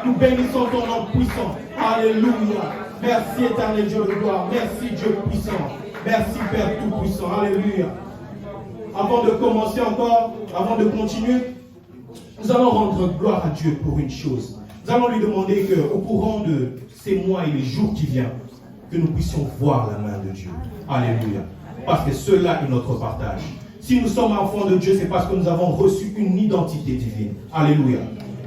Nous bénissons ton nom puissant. Alléluia. Merci éternel Dieu de gloire. Merci Dieu puissant. Merci Père tout-puissant. Alléluia. Avant de commencer encore, avant de continuer, nous allons rendre gloire à Dieu pour une chose. Nous allons lui demander qu'au courant de ces mois et les jours qui viennent, que nous puissions voir la main de Dieu. Alléluia. Parce que cela est notre partage. Si nous sommes enfants de Dieu, c'est parce que nous avons reçu une identité divine. Alléluia.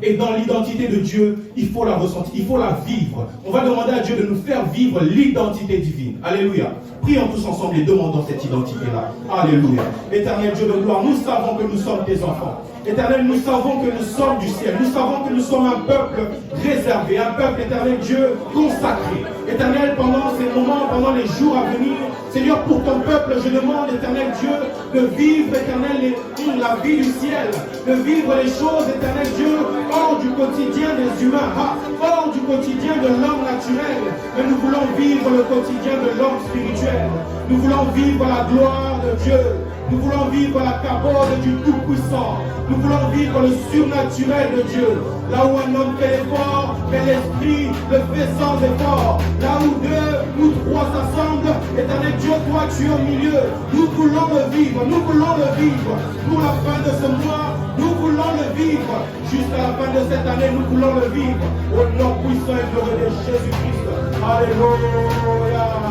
Et dans l'identité de Dieu, il faut la ressentir, il faut la vivre. On va demander à Dieu de nous faire vivre l'identité divine. Alléluia. Prions tous ensemble et demandons cette identité-là. Alléluia. Éternel Dieu de gloire, nous savons que nous sommes tes enfants. Éternel, nous savons que nous sommes du ciel. Nous savons que nous sommes un peuple réservé, un peuple, éternel Dieu, consacré. Éternel, pendant ces moments, pendant les jours à venir, Seigneur, pour ton peuple, je demande, éternel Dieu, de vivre, éternel, la vie du ciel, de vivre les choses, éternel Dieu, hors du quotidien des humains, hors du quotidien de l'homme naturel. Mais nous voulons vivre le quotidien de l'homme spirituel. Nous voulons vivre la gloire de Dieu. Nous voulons vivre la cabode du Tout-Puissant. Nous voulons vivre le surnaturel de Dieu. Là où un homme fait l'effort, mais l'esprit le fait sans effort. Là où deux ou trois s'assemblent, éternel Dieu, toi tu es au milieu. Nous voulons le vivre, nous voulons le vivre. Pour la fin de ce mois, nous voulons le vivre. Jusqu'à la fin de cette année, nous voulons le vivre. Au nom puissant et glorieux de Jésus-Christ. Alléluia.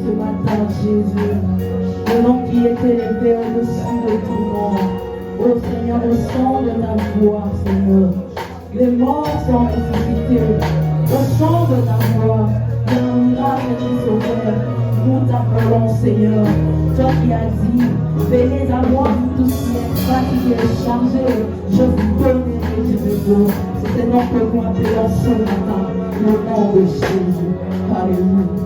ce matin, Jésus. Le nom qui était élevé au-dessus de tout nom. Oh Seigneur, au son de ta voix, Seigneur. Les morts sont ressuscités. Au son de ta voix, il y a un miracle qui s'opère. Nous t'appelons, Seigneur. Toi qui as dit, venez à moi, vous tous qui êtes fatigués et chargés, je vous donnerai du repos. C'est ce nom que nous appelons ce matin, le nom de Jésus. Alléluia.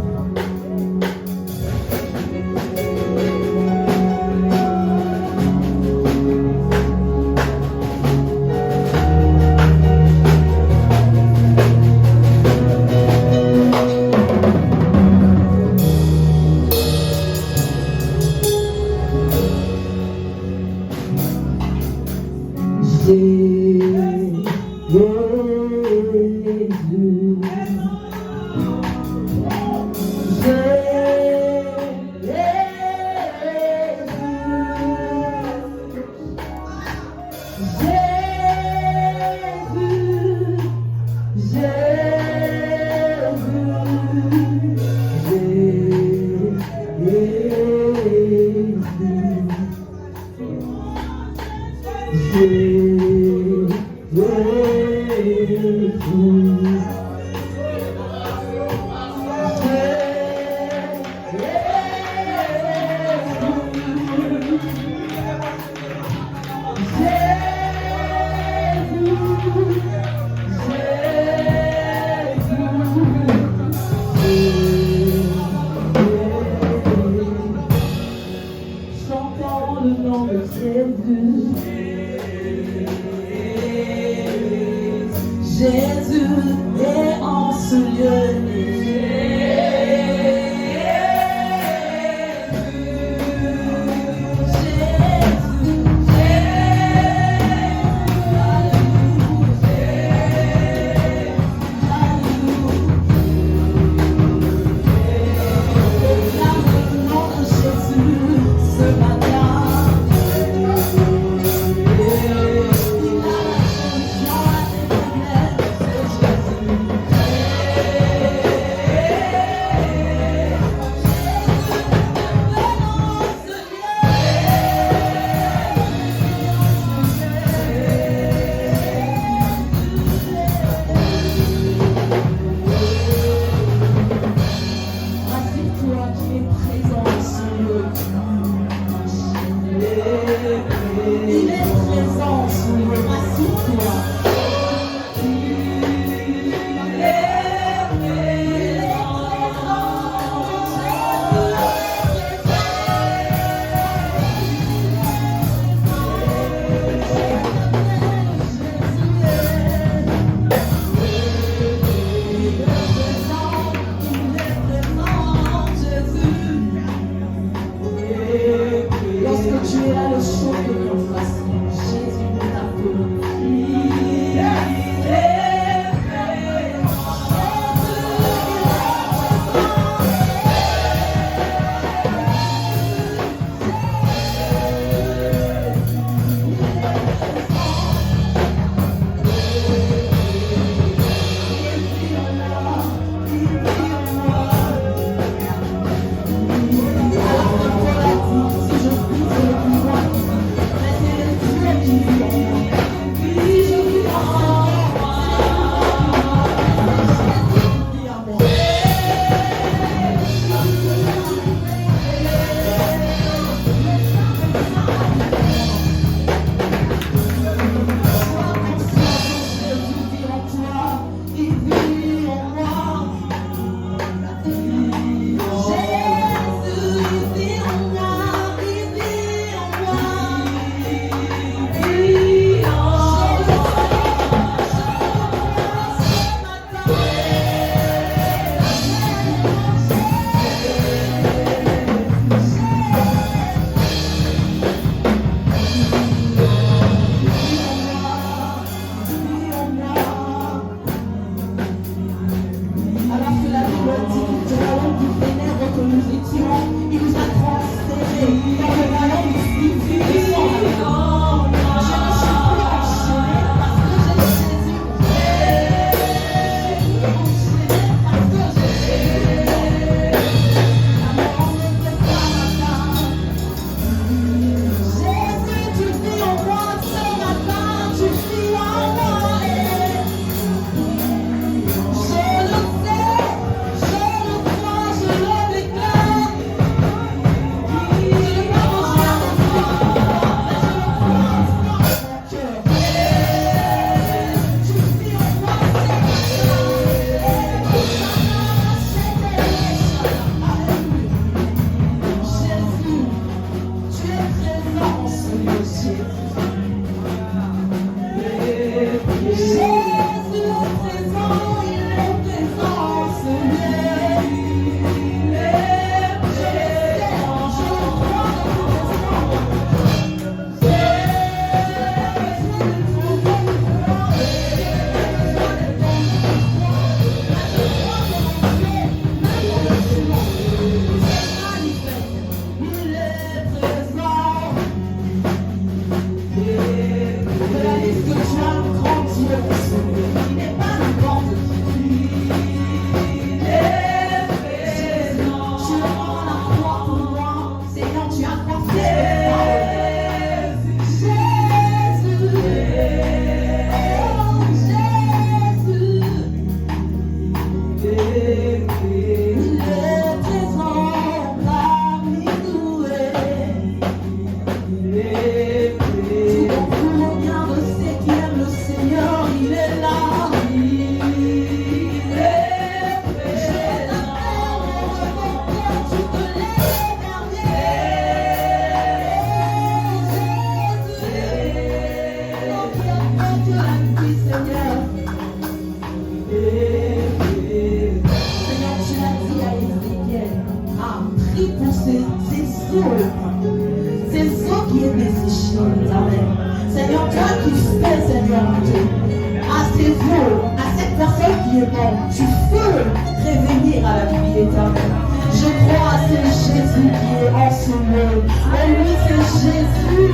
qui est bon. Tu peux revenir à la vie éternelle. Je crois à ce Jésus qui est en ce monde. En lui, c'est Jésus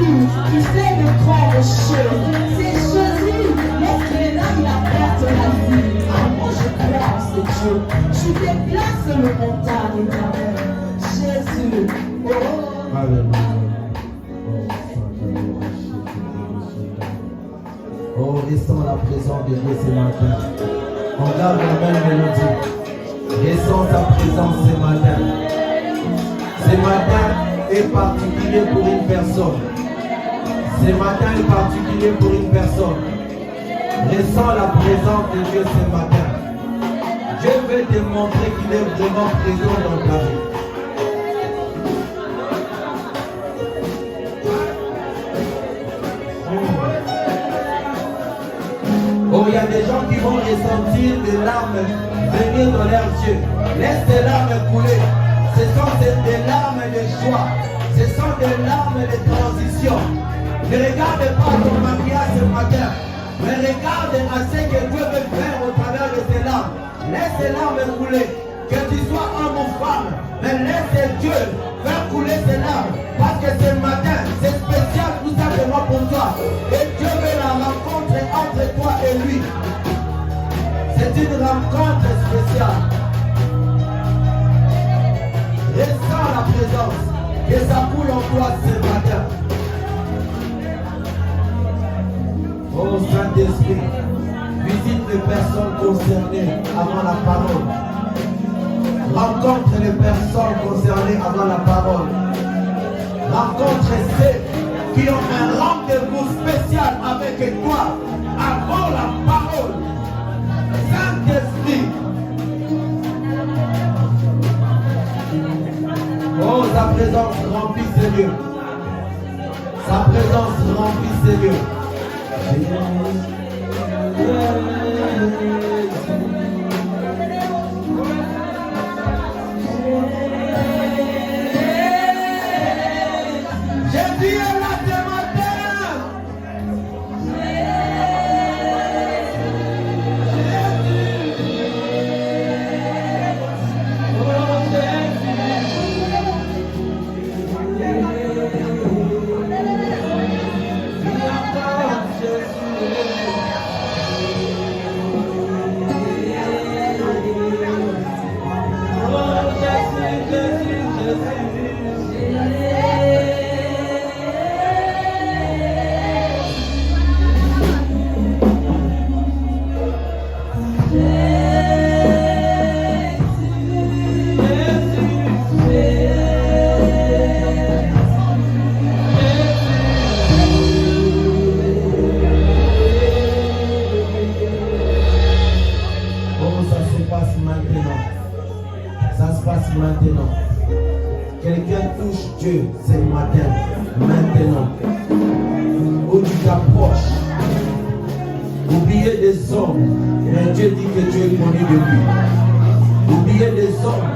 qui fait de grandes choses. C'est Jésus, lorsqu'il est là, il apporte la vie. Ah, moi, je crois en ce Dieu. Tu déplaces le montagne éternelle. Jésus. Oh. Alléluia. Oh, restons la présence de Dieu ce matin. On garde la même mélodie. Restons sa présence ce matin. Ce matin est particulier pour une personne. Ce matin est particulier pour une personne. Ressens la présence de Dieu ce matin. Dieu veut te montrer qu'il est vraiment présent dans ta vie. Oh, il y a des gens qui vont ressentir des larmes venir dans leurs yeux. Laisse tes larmes couler. Ce sont des larmes de joie. Ce sont des larmes de transition. Ne regarde pas ton maquillage ce matin, mais regarde à ce que Dieu veut faire au travers de tes larmes. Laisse tes larmes couler. Que tu sois homme ou femme, mais laisse Dieu faire couler tes larmes. Parce que ce matin, c'est spécial tout simplement pour toi. Et Dieu veut la rencontre entre toi et lui. C'est une rencontre spéciale. Ressens la présence. Que ça coule en toi ce matin. Oh Saint-Esprit, visite les personnes concernées avant la parole. Rencontre les personnes concernées avant la parole. Rencontre ceux qui ont un rendez-vous spécial avec toi avant la parole. Saint-Esprit. Oh, sa présence remplit ces lieux. Sa présence remplit ces lieux. Jésus est là ce matin. Maintenant, quelqu'un touche Dieu ce matin, maintenant, où tu t'approches. Oubliez des hommes, mais Dieu dit que tu es connu de lui. Oubliez des hommes,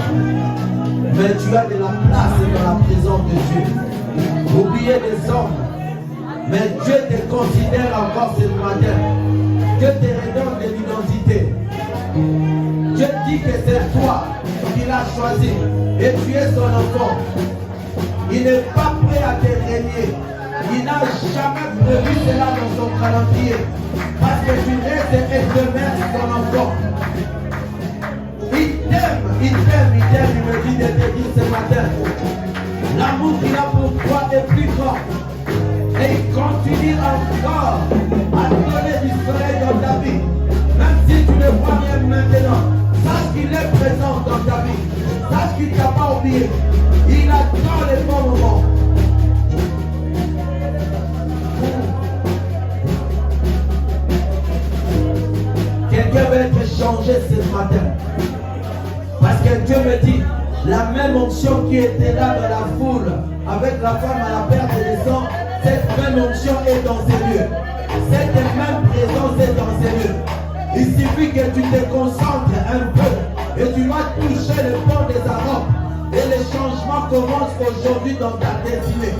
mais tu as de la place dans la présence de Dieu. Oubliez des hommes, mais Dieu te considère encore ce matin. Dieu te redonne de l'identité. Dieu dit que c'est toi qu'il a choisi et tu es son enfant. Il n'est pas prêt à te régner. Il n'a jamais prévu cela dans son calendrier. Parce que tu restes et demeures son enfant. Il t'aime, il me dit de te dire ce matin. L'amour qu'il a pour toi est plus grand. Et il continue encore à donner du soleil dans ta vie. Même si tu ne vois rien maintenant, sache qu'il est présent dans ta vie. Sache qu'il ne t'a pas oublié. Il attend les bons moments. Quelqu'un veut être changé ce matin. Parce que Dieu me dit, la même onction qui était là dans la foule, avec la femme à la perte de sang, cette même onction est dans ces lieux. Cette même présence est dans ces lieux. Il suffit que tu te concentres un peu et tu vas toucher le pont des arômes. Et les changements commencent aujourd'hui dans ta destinée.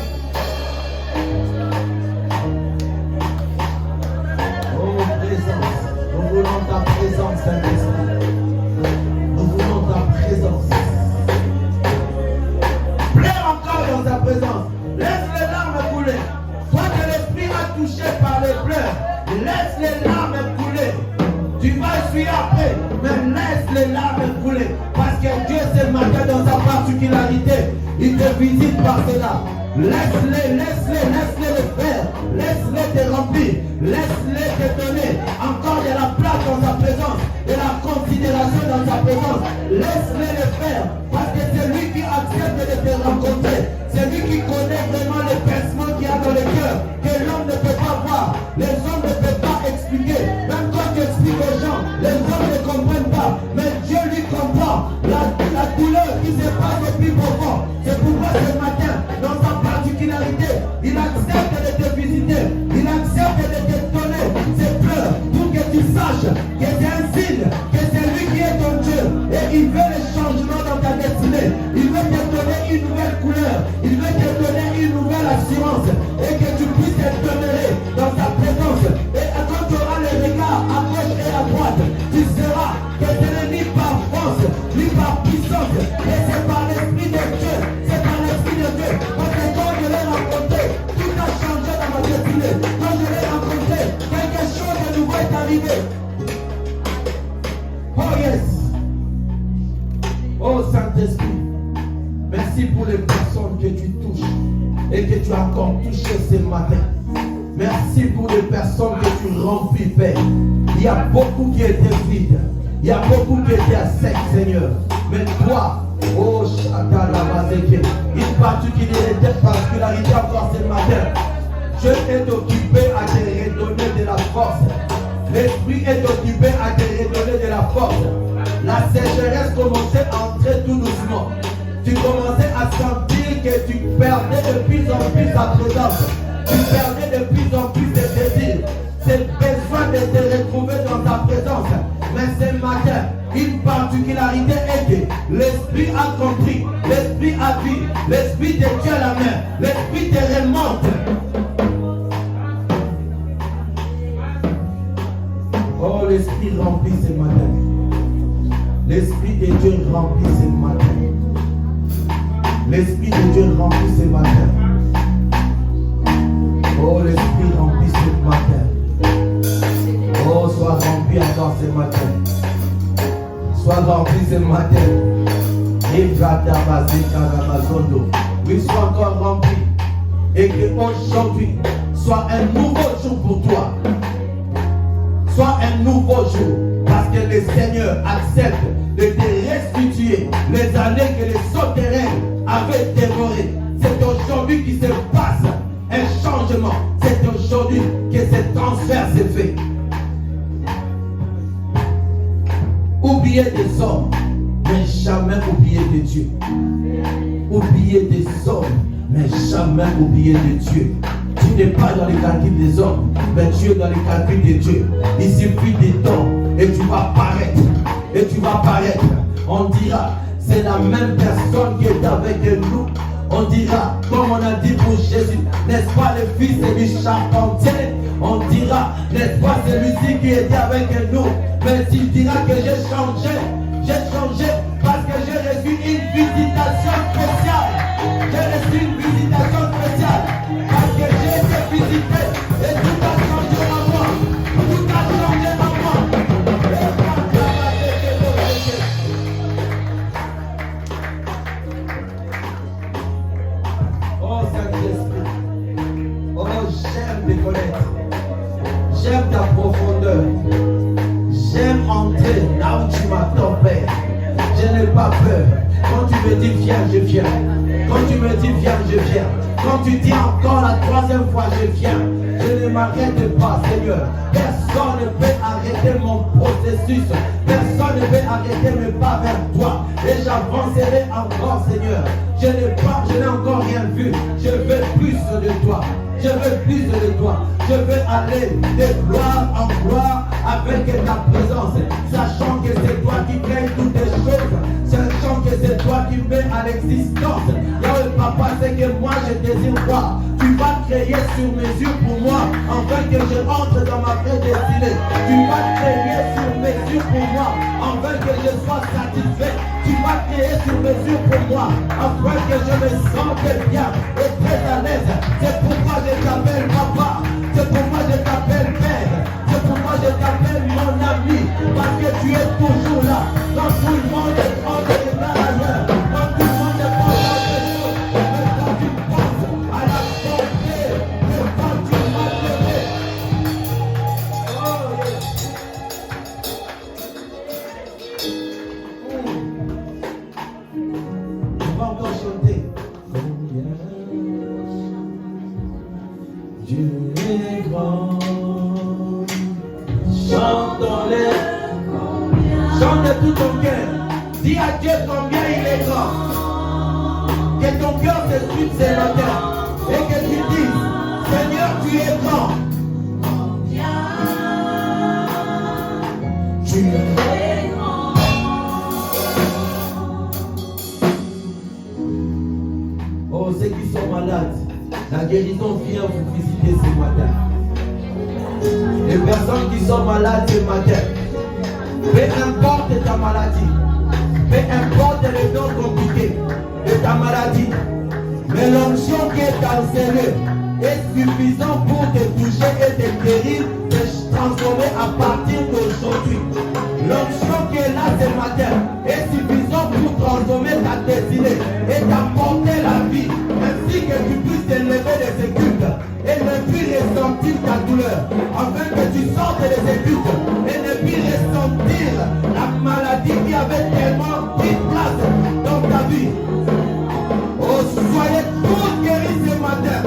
Oh présence, nous voulons ta présence, Saint-Esprit. couler, mais laisse les larmes couler. Parce que Dieu ce matin dans sa particularité, il te visite par cela. Laisse-les le faire. Laisse-les te remplir. Laisse-les te donner encore de la place dans sa présence, de la considération dans sa présence. Laisse-les le faire. Parce que c'est lui qui accepte de te rencontrer. C'est lui qui connaît vraiment les pensements qu'il y a dans le cœur, que l'homme ne peut pas voir. Les hommes ne peuvent pas expliquer. Même quand tu expliques aux gens, les hommes ne comprennent pas. Mais Dieu lui comprend la douleur qui se passe au plus profond. C'est pourquoi ce matin, dans sa particularité, il accepte de te visiter. Il accepte de te donner ses pleurs pour que tu saches que c'est un signe, que c'est lui qui est ton Dieu. Et il veut le changement dans ta destinée. Il veut te donner une nouvelle couleur. Il veut te donner une nouvelle assurance. Et que tu puisses être demeurer dans sa présence. Et quand tu auras le regard à gauche et à droite, tu sauras que ce n'est ni par force, ni par puissance, mais c'est par l'Esprit de Dieu. C'est par l'Esprit de Dieu. Parce que quand je l'ai rencontré, tout a changé dans ma destinée. Quand je l'ai rencontré, quelque chose de nouveau est arrivé. Oh yes. Oh Saint-Esprit, merci pour les personnes que tu touches et que tu as encore touché ce matin. Merci pour les personnes que tu remplis, Père. Il y a beaucoup qui étaient vides. Il y a beaucoup qui étaient à sec, Seigneur. Mais toi, oh Shatalabazeke, une particularité encore ce matin. Dieu est occupé à te redonner de la force. L'Esprit est occupé à te redonner de la force. La sécheresse commençait à entrer tout doucement. Tu commençais à sentir que tu perdais de plus en plus ta présence. Tu perdais de plus en plus de désirs. C'est besoin de te retrouver dans ta présence. Mais ce matin, une particularité est que l'Esprit a compris, l'Esprit a vu, l'Esprit te tient la main, l'Esprit te remonte. Oh, l'Esprit remplit ce matin. L'Esprit de Dieu remplit ce matin. L'Esprit de Dieu remplit ce matin. Oh, l'Esprit remplit ce matin. Oh, sois rempli encore ce matin. Sois rempli ce matin. Oui, sois encore rempli. Et que aujourd'hui soit un nouveau jour pour toi. Soit un nouveau jour. Parce que le Seigneur accepte de te restituer les années que les sauterelles avaient dévorées. C'est aujourd'hui qu'il se passe un changement. C'est aujourd'hui que ce transfert s'est fait. Oubliez des hommes, mais jamais oublier de Dieu. Oublier des hommes, mais jamais oublier de Dieu. Tu n'es pas dans les calculs des hommes, mais tu es dans les calculs de Dieu. Il suffit du temps et tu vas paraître. Et tu vas paraître. On dira, c'est la même personne qui est avec nous. On dira, comme on a dit pour Jésus, n'est-ce pas le fils du charpentier? On dira, n'est-ce pas celui-ci qui était avec nous? Mais tu diras que j'ai changé parce que j'ai reçu une visitation spéciale. J'ai reçu une visitation spéciale parce que j'ai été visité et tout a changé en moi. Tout a changé en moi. Oh Saint-Esprit, oh j'aime te connaître, j'aime ta profondeur, j'aime entrer là où tu m'attends, Père. Je n'ai pas peur. Quand tu me dis viens, je viens. Quand tu me dis viens, je viens. Quand tu dis encore la troisième fois, je viens. Je ne m'arrête pas, Seigneur. Personne ne peut arrêter mon processus. Personne ne peut arrêter mes pas vers toi. Et j'avancerai encore, Seigneur. Je n'ai encore rien vu. Je veux plus de toi. Je veux plus de toi. Je veux aller de gloire en gloire avec ta présence. Sachant que c'est toi qui crée toutes les choses. Sachant que c'est toi qui mets à l'existence. Yahweh Papa, c'est que moi je désire voir. Tu vas créer sur mesure pour moi, afin que je entre dans ma vraie destinée. Tu vas créer sur mesure pour moi, afin que je sois satisfait. Tu vas créer sur mesure pour moi, afin que je me sente bien et très à l'aise. C'est pourquoi je t'appelle Papa. C'est pourquoi je t'appelle Père. C'est pourquoi je t'appelle mon ami. parce que tu es toujours là. Quand tout le monde est en regard ailleurs, quand tout le monde est en regard, mais quand tu penses à la bonté, mais quand tu m'as donné. On va encore chanter. Dieu est grand. Chante-les. Chante de tout ton cœur. Dis à Dieu combien il est grand. Que ton cœur s'exprime ce matin. Et que tu dises, Seigneur, tu es grand. Tu es grand. Oh, ceux qui sont malades, la guérison vient vous visiter ce matin. Les personnes qui sont malades ce matin, peu importe ta maladie, peu importe le nom compliqué de ta maladie, mais l'onction qui est enseignée est suffisant pour te toucher et te guérir, te transformer à partir d'aujourd'hui. L'onction qui est là ce matin est suffisant pour transformer ta destinée et t'apporter la vie, ainsi que tu puisses te lever de ces cultes et ne plus ressentir ta douleur, afin que tu sortes de ces cultes et ne plus ressentir la maladie qui avait tellement pris place dans ta vie. Oh, soyez tous guéris ce matin.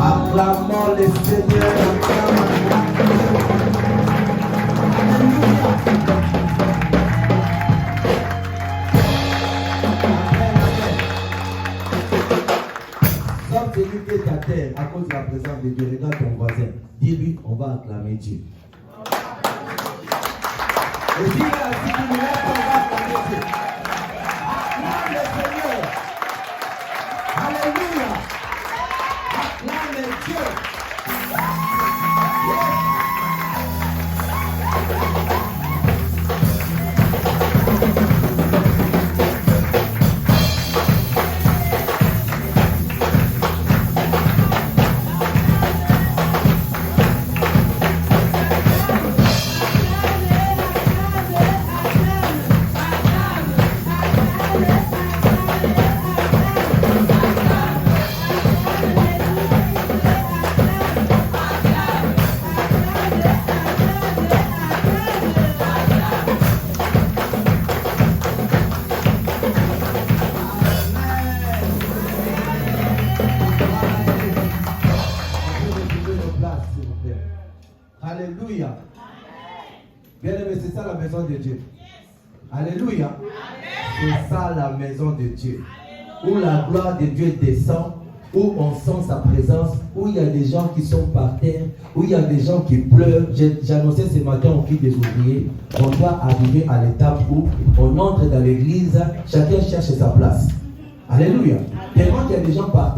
Acclamons le Seigneur. Somme celui qui est à terre à cause de la présence de Dieu. Regarde ton voisin. Dis-lui, on va acclamer Dieu. Et dis-lui, si tu nous laisses, on va acclamer Dieu. Acclame le Seigneur. Alléluia. Acclame Dieu. Alléluia. Bien-aimé, c'est ça la maison de Dieu. Alléluia. C'est ça la maison de Dieu. Où la gloire de Dieu descend, où on sent sa présence, où il y a des gens qui sont par terre, où il y a des gens qui pleurent. J'ai annoncé ce matin au cri des ouvriers, on doit arriver à l'étape où on entre dans l'église, chacun cherche sa place. Alléluia. Tellement qu'il y a des gens par terre.